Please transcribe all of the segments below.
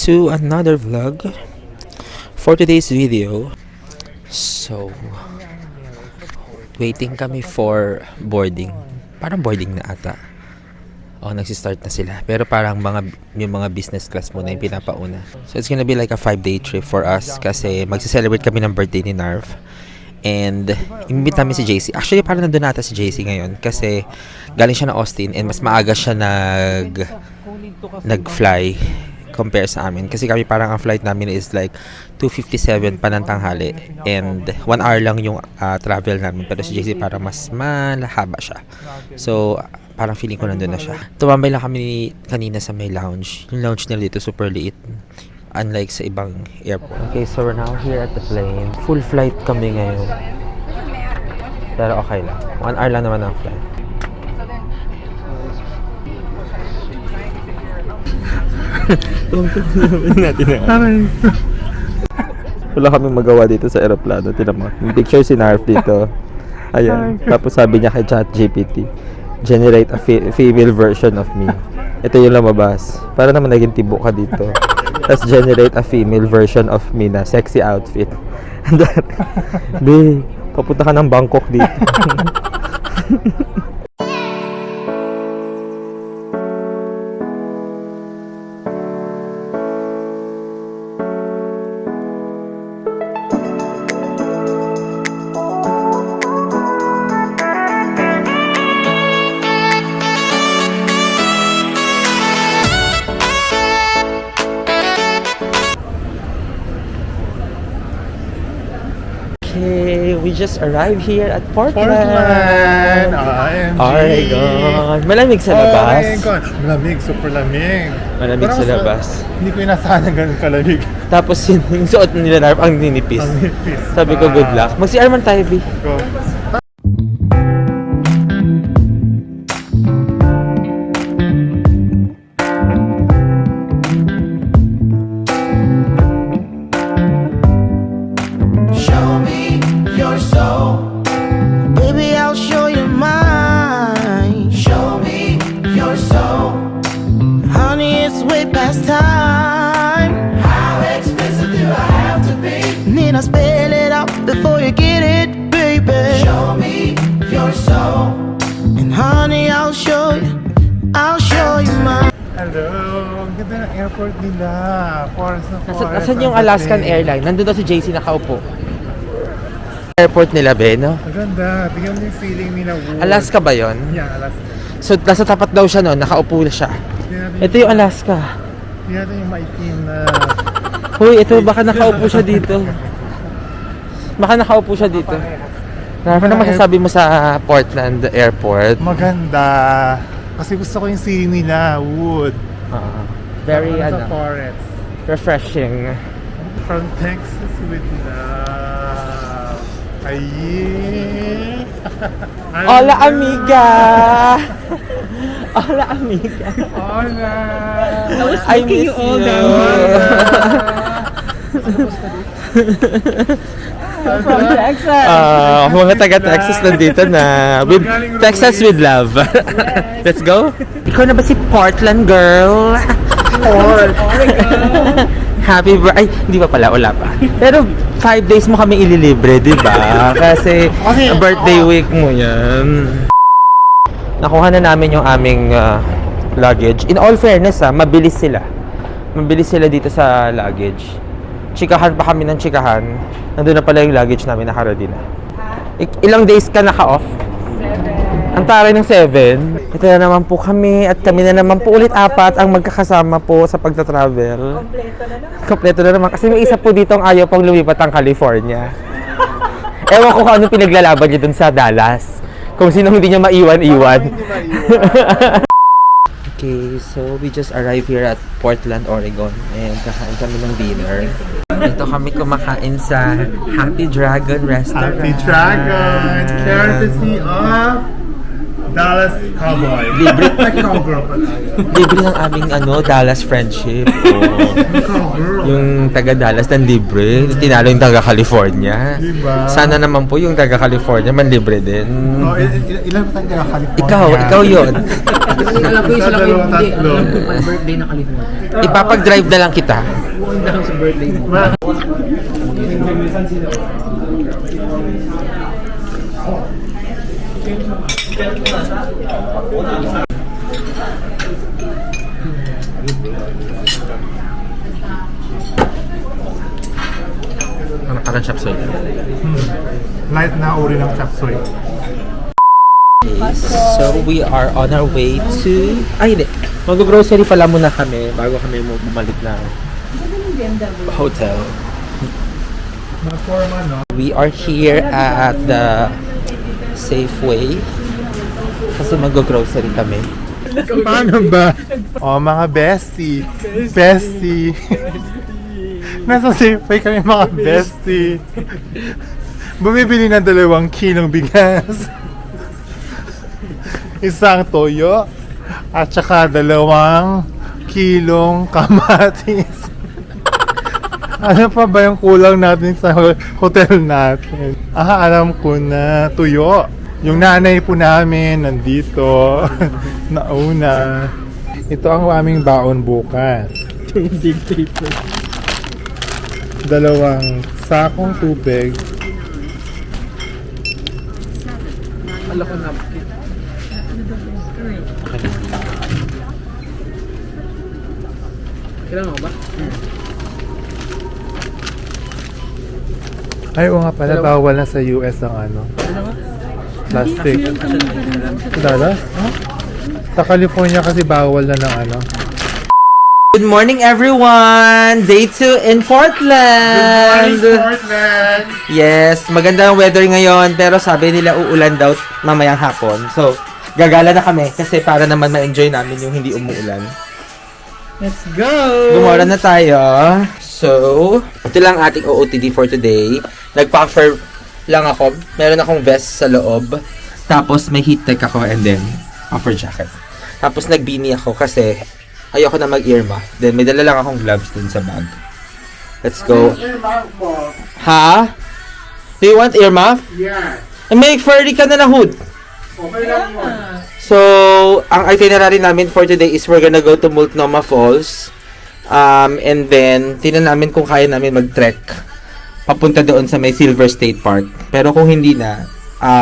to another vlog for today's video. So, waiting kami for boarding. Parang boarding na ata. Nagsistart na sila. Pero parang yung mga business class muna yung pinapauna. So, it's gonna be like a 5-day trip for us kasi magse-celebrate kami ng birthday ni Narv. And, imimit namin si JC. Actually, parang nandun nata si JC ngayon kasi galing siya na Austin and mas maaga siya nag-fly compare sa amin. Kasi kami parang ang flight namin is like 2:57 pa ng tanghali. And 1 hour lang yung travel namin. Pero si JC parang mas malahaba siya. So, parang feeling ko nandun na siya. Tumambay lang kami kanina sa may lounge. Yung lounge nila dito super liit. Unlike sa ibang airport. Okay, so we're now here at the plane. Full flight kami ngayon. Pero okay lang. 1 hour lang naman ang flight. Wala kaming magawa dito sa aeroplano. Tinan mo. Yung picture si Narf dito. Ayan. Tapos sabi niya kay ChatGPT, generate a female version of me. Ito yung lumabas. Para naman naging tibo ka dito. Tapos generate a female version of me na sexy outfit. And then, be, papunta ka ng Bangkok dito. Okay, we just arrived here at Portland. Oregon. Malamig sa labas. Malamig, super lamig. Malamig sa labas. Hindi ko inasahan ng ganun kalamig. Tapos yung suot nila Narf, ang ninipis. Sabi ko, good luck. Mag-CR man tayo, B. Go. I spell it out before you get it, baby. Show me your soul, and honey, I'll show you mine. Hello, ang ganda ng airport nila. Forest na forest. Asan yung Alaskan Airline? Nandun daw si JC nakaupo. Airport nila, be, no? Ang ganda. Tingnan mo yung feeling nila. Wood. Alaska ba yon? Yeah, Alaska. So, nasa tapat daw siya noon, nakaupo na siya. Ito yung Alaska. Tingnan natin yung maitim na... Hoy, ito, baka nakaupo siya dito. Baka nakaupo siya dito. Ano masasabi mo sa Portland Airport? Maganda. Kasi gusto ko yung feeling nila. Wood. Very, sa forest. refreshing. From Texas with love. Aye. Hola, amiga! Hola, amiga! Hola! I miss you! From Texas. Mga taga-Texas nandito na. With Texas with love. Let's go. Ikaw na ba si Portland girl? Oregon. Happy birthday. Ay, hindi pa pala. Wala pa. Pero 5 days mo kami ililibre, di ba? Kasi birthday week mo yan. Nakuha na namin yung aming luggage. In all fairness, mabilis sila. Mabilis sila dito sa luggage. Chikahan pa kami ng chikahan. Nandun na pala yung luggage namin, naka-ready na. Ilang days ka naka-off? 7. Ang taray ng 7. Ito na naman po kami at kami na naman po ulit 4 ang magkakasama po sa pagta-travel. Kompleto na naman. Kompleto na naman. Kasi may isa po dito ang ayaw pang lumipat ang California. Ewan ko kung anong pinaglalaban niya dun sa Dallas. Kung sino hindi niya maiwan-iwan. Okay, so we just arrived here at Portland, Oregon. And kakain kami ng dinner. Dito kami kumakain sa Happy Dragon Restaurant. Happy Dragon! Courtesy of Dallas Cowboy. Libre. Cowgirl pa tayo. Libre ng aming Dallas friendship. Cowgirl. Yung taga Dallas ng libre. Tinalo yung taga California. Diba? Sana naman po yung taga California man libre din. Oh, ilan ba tayo California? Ikaw yun. Alam ko yung sila kayo, Dalawa, hindi. tatlo. Alam ko pa birthday na California. Ipapag-drive na lang kita. Buwan lang sa birthday mo. Ano parang chop suey? Light na uri ng chop suey. So we are on our way to... Ay, hindi. Mag-grocery pala muna kami bago kami bumalik ng hotel. Mga forma, no? We are here at the Safeway kasi mag-grocery kami. Paano ba? Oh, mga bestie. Bestie. Nasa Safeway kami mga bestie. Bumibili ng 2 kilong bigas. Isang toyo. At saka 2 kilong kamatis. Ano pa ba yung kulang natin sa hotel natin? Alam ko na. Tuyo. Yung nanay po namin nandito. Nauna. Ito ang aming baon bukas. 2 sakong tubig. Alam ko napkin. Kailangan mo ba? Ay, oo nga pala, bawal na sa US ang plastic. Dallas? Sa California kasi bawal na ng Good morning everyone! Day 2 in Portland! Portland! Yes, maganda ang weather ngayon pero sabi nila uulan daw mamayang hapon. So, gagala na kami kasi para naman ma-enjoy namin yung hindi umuulan. Let's go! Gumora na tayo. So, ito lang ating OOTD for today. Nag-puffer lang ako. Meron akong vest sa loob. Tapos may heat tech ako and then puffer jacket. Tapos nag-beanie ako kasi ayoko na mag-earmuff. Then may dala lang akong gloves dun sa bag. Let's go. Ha? Do you want earmuff? Yeah. May furry ka na na hood. Okay lang yun. So, ang itinerary namin for today is we're gonna go to Multnomah Falls. And then, tingnan namin kung kaya namin mag-trek papunta doon sa may Silver State Park. Pero kung hindi na,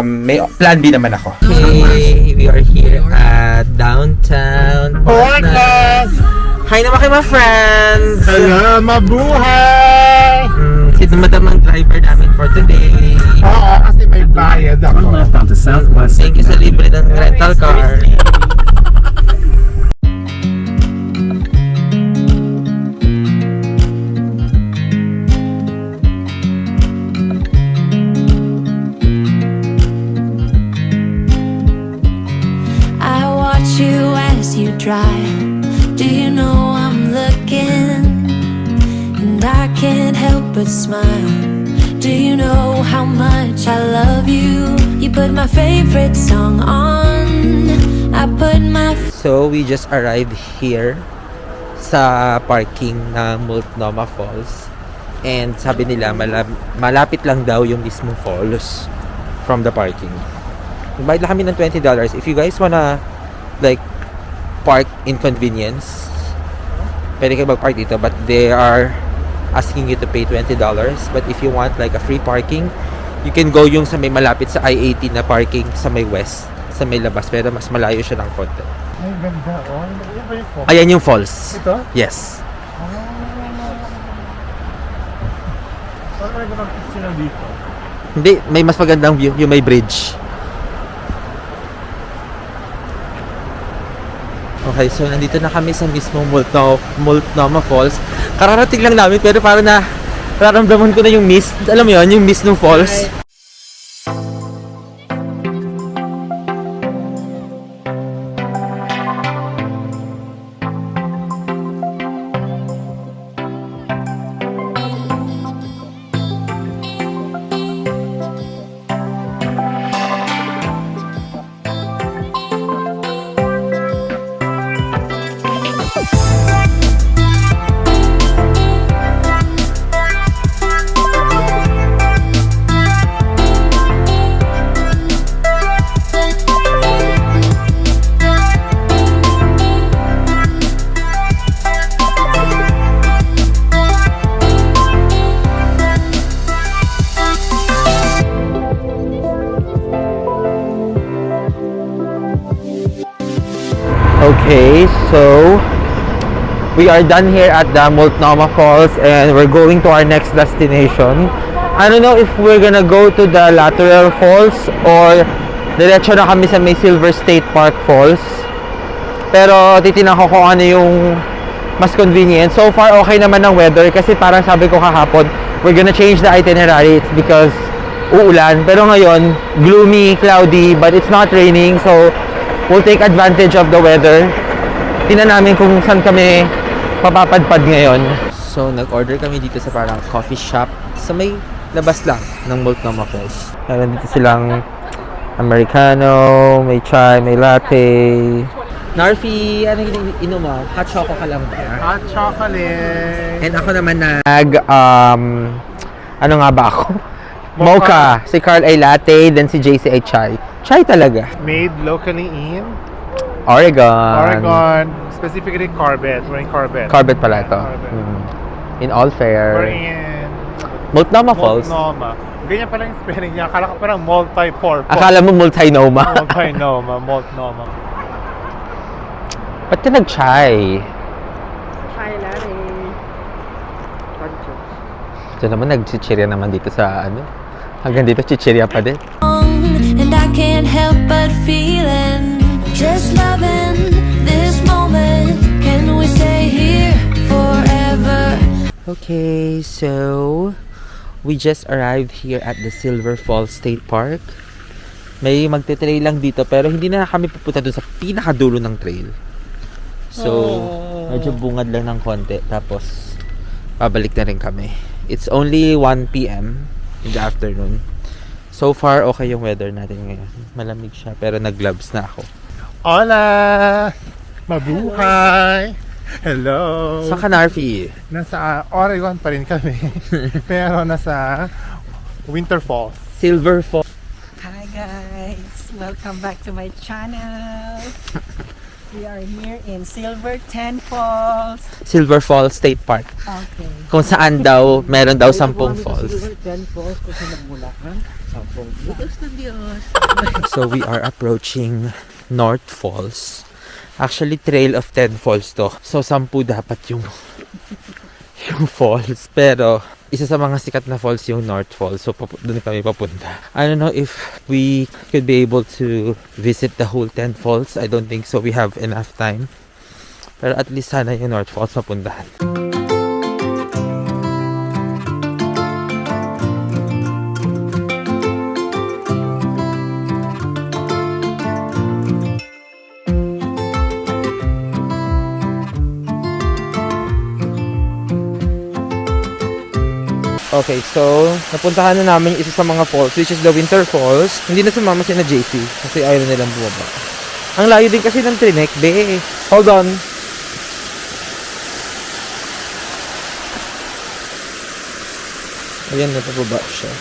may plan B naman ako. Okay, we are here at downtown Portland! Hi naman kayo mga friends! Hello, mabuhay! Sino madamang driver namin for today. Oo, kasi may bayad ako. onto Southwest. Thank you sa libre ng rental car. I watch you as you drive. Do you know I'm looking? And I can't help but smile. Do you know how much I love you? You put my favorite song on. I put my So, we just arrived here sa parking ng Multnomah Falls. And sabi nila, malapit lang daw yung mismong falls from the parking. Bayad lang kami ng $20. If you guys wanna, like, park inconvenience, pwede kayo mag-park dito. But they are asking you to pay $20. But if you want, like, a free parking, you can go yung sa may malapit sa I-80 na parking sa may west, sa may labas. Pero mas malayo siya ng konti. Ay, ganda. Oh, ano ba yung phone? Ayan yung falls. Ito? Yes. Parang may mga picture na dito. Hindi, may mas magandang view, yung may bridge. Okay, so nandito na kami sa mismong Multnomah Falls. Kararating lang namin pero parang nararamdaman ko na yung mist. Alam mo yun, yung mist ng falls. Okay, so we are done here at the Multnomah Falls and we're going to our next destination. I don't know if we're gonna go to the Lateral Falls or diretso na kami sa may Silver State Park Falls. Pero titinan ko kung ano yung mas convenient. So far, okay naman ang weather kasi parang sabi ko kahapon, we're gonna change the itinerary. It's because uulan. Pero ngayon, gloomy, cloudy, but it's not raining. So, we'll take advantage of the weather. Tingnan namin kung saan kami papapadpad ngayon. So, nag-order kami dito sa parang coffee shop sa may labas lang ng Multnomah Falls. Meron dito silang Americano, may chai, may latte. Narfi, ano yung inom mo? Hot choco ka lang ba? Hot chocolate. And ako naman ano nga ba ako? Mocha. Si Carl ay latte, then si JC ay chai. Chai talaga. Made locally in Oregon. Specifically Corbett. We're in Corbett. Corbett pala ito. Corbett. In All Fair. We're in Multnomah Falls. Multnomah. Ganyan pala yung spelling niya. Akala ko parang multi-purpose. Akala mo multi-noma. Multnomah. Ba't ka nag-chai? Chai latte. Pancho. Ito naman, nag-chichirya naman dito sa ano. Hanggang dito, chichirya pa din. And I can't help but feeling just loving this moment. Can we stay here forever? Okay, so we just arrived here at the Silver Falls State Park. May magte-trail lang dito pero hindi na kami pupunta doon sa pinakadulo ng trail. So, medyo bungad lang ng konti tapos pabalik na rin kami. It's only 1 p.m. in the afternoon. So far, okay yung weather natin ngayon. Malamig siya pero nag-gloves na ako. Hola! Mabuhay! Hello! Saan ka, Narfi? Nasa Oregon pa rin kami. Pero nasa Winter Falls. Silver Falls. Hi guys, welcome back to my channel. We are here in Silver Ten Falls. Silver Falls State Park. Okay. Kung saan daw, meron daw 10 falls. 10 falls kasi nagmulakan. 10. Diyos ng Diyos. So we are approaching North Falls. Actually, Trail of 10 Falls to. So 10 dapat yung falls. Pero isa sa mga sikat na falls yung North Falls. So doon kami papunta. I don't know if we could be able to visit the whole 10 falls. I don't think so. We have enough time. Pero at least sana yung North Falls mapuntahan. Okay, so napuntahan na namin isa sa mga falls, which is the Winter Falls. Hindi na sumama si na JC kasi ayaw na nilang bumaba. Ang layo din kasi ng Trinek, be. Hold on. Ayan, napababa siya.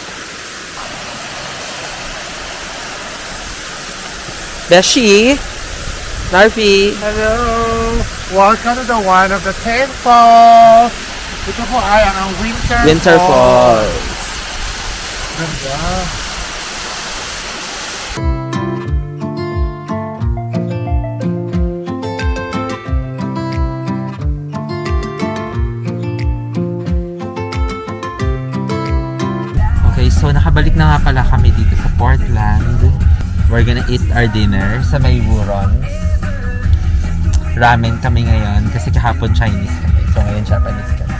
Beshi! Narfi! Hello! Welcome to the one of the 10 Falls! Ito po ay ang Winter Falls. Ganda. Okay, so nakabalik na nga pala kami dito sa Portland. We're gonna eat our dinner sa may Wurons. Ramen kami ngayon kasi kahapon Chinese kami. So ngayon Japanese kami.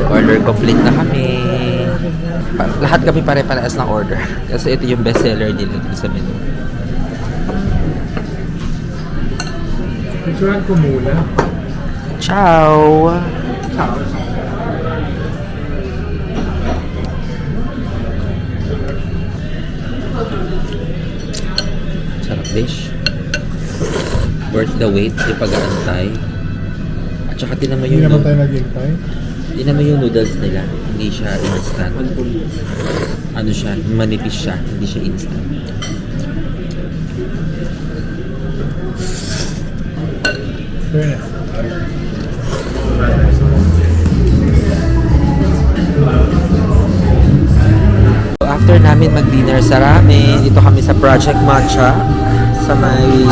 Order complete na kami. Lahat kami pare-parehas ng order. Kasi ito yung best seller nila dito sa menu. Picturean ko muna. Ciao! the wait, yung pag-aantay. At saka tinan mo Hindi yung naman tayo naghintay. tinan mo yung noodles nila. Hindi siya instant. Ano siya, manipis siya. Hindi siya instant. Fairness. So, after namin mag-dinner sa ramen, dito kami sa Project Matcha sa may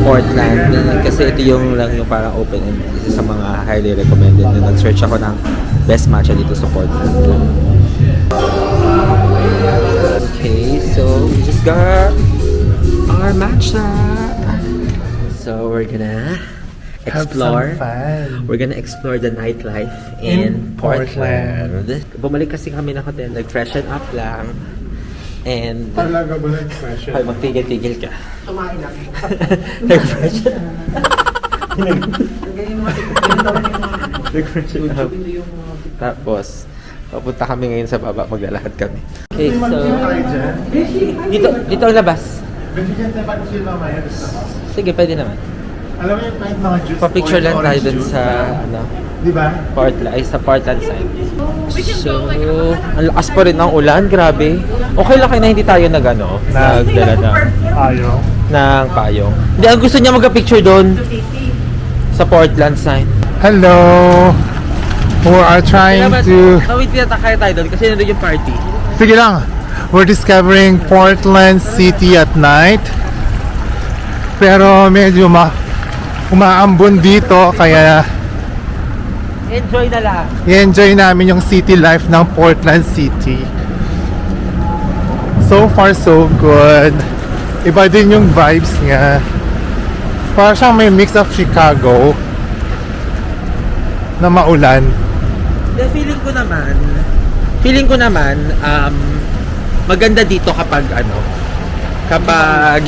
Portland. Kasi ito yung lang yung parang open and isa sa mga highly recommended na nag-search ako ng best matcha dito sa Portland. Okay, so we just got our matcha. So we're gonna explore. We're gonna explore the nightlife in Portland. Bumalik kasi kami ng hotel, nag-freshen up lang. And Talaga ba nag-fashion? ay, magtigil-tigil ka. Tumain lang. Nag-freshen Nag-freshen up. Tapos, papunta kami ngayon sa baba, maglalakad kami. Okay, so, Tayo dyan. dito ang labas. Bibigyan tayo pa kasi mamaya. Sige, pwede naman. Alam mo yung kahit mga juice. Pa-picture lang tayo dun sa, Di ba? sa Portland side. So, ang lakas pa rin ng ulan, grabe. Okay lang kayo na hindi tayo nagdala Ayaw. ng payong. Hindi, ang gusto niya mag-picture doon sa Portland side. Hello! We are trying to... Wait, tinatakay tayo doon kasi nandun yung party. Sige lang. We're discovering Portland City at night. Pero medyo umaambon dito kaya Enjoy na lang. i-enjoy namin yung city life ng Portland City. So far so good. Iba din yung vibes niya. Parang siyang may mix of Chicago na maulan. The feeling ko naman, maganda dito kapag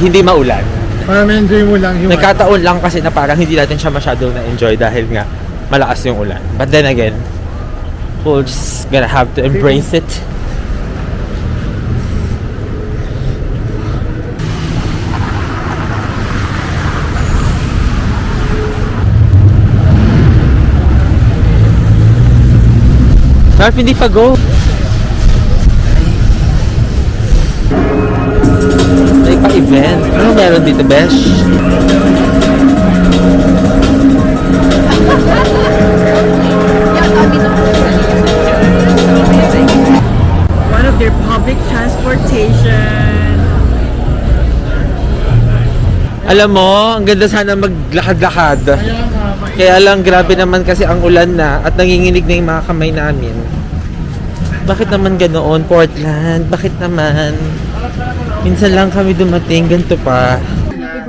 hindi maulan. Parang enjoy mo lang yung... Nagkataon lang kasi na parang hindi natin siya masyadong na-enjoy dahil nga malakas yung ulan. But then again, we're just gonna have to embrace it. Ralph, hindi pa go. May pa-event. Ano meron dito, Besh? One of their public transportation. Alam mo, ang ganda sana maglakad-lakad. Kaya lang, grabe naman kasi ang ulan na at nanginginig na yung mga kamay namin. Bakit naman ganoon, Portland? Bakit naman? Minsan lang kami dumating, ganito pa.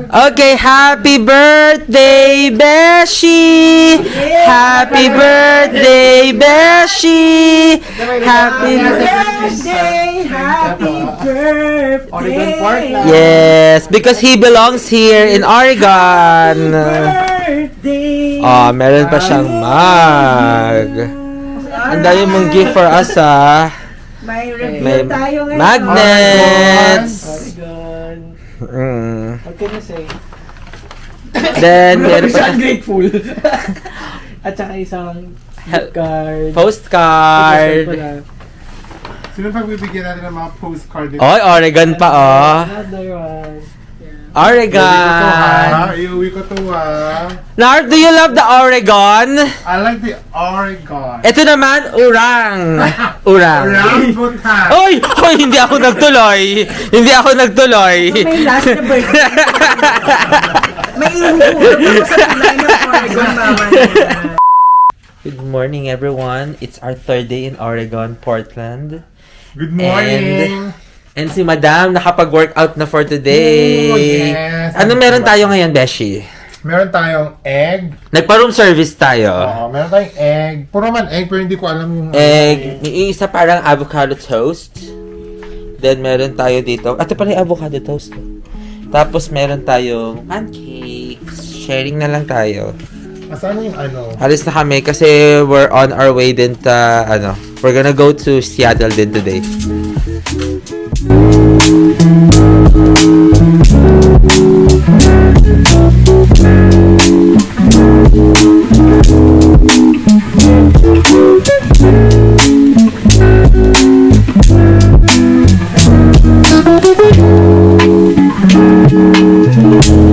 Okay, happy birthday, Beshi! Happy birthday, Beshi! Happy birthday! Happy birthday! Yes, because he belongs here in Oregon. Birthday! Oh, meron pa siyang mug. Ang dami mong gift for us, ah. May review May tayo ngayon. magnets. Oregon. Mm. What can you say? Then, meron pa Grateful. At saka isang gift card. postcard. Sino pagbibigyan natin ng mga postcard dito? Oy, Oregon pa, oh. Another one. Oregon. Iuwi ko to Nart, do you love the Oregon? I like the Oregon. Ito naman, urang. Urang. Rambutan. Oy! Hoy, hindi ako nagtuloy. Hindi ako nagtuloy. May last na birthday. May ihuhulog ako sa tulay ng Oregon, mama niya. Good morning, everyone. It's our third day in Oregon, Portland. Good morning. And si Madam nakapag-workout na for today. Oh, yes. Ano meron tayo ngayon, Beshi? Meron tayong egg. Nagpa-room service tayo. Meron tayong egg. Puro man egg, pero hindi ko alam yung... Egg, may isa parang avocado toast. Then meron tayo dito. Ito pala yung avocado toast. Tapos meron tayong pancakes. Sharing na lang tayo. Asan yung ano? Alis na kami kasi we're on our way din we're gonna go to Seattle din today.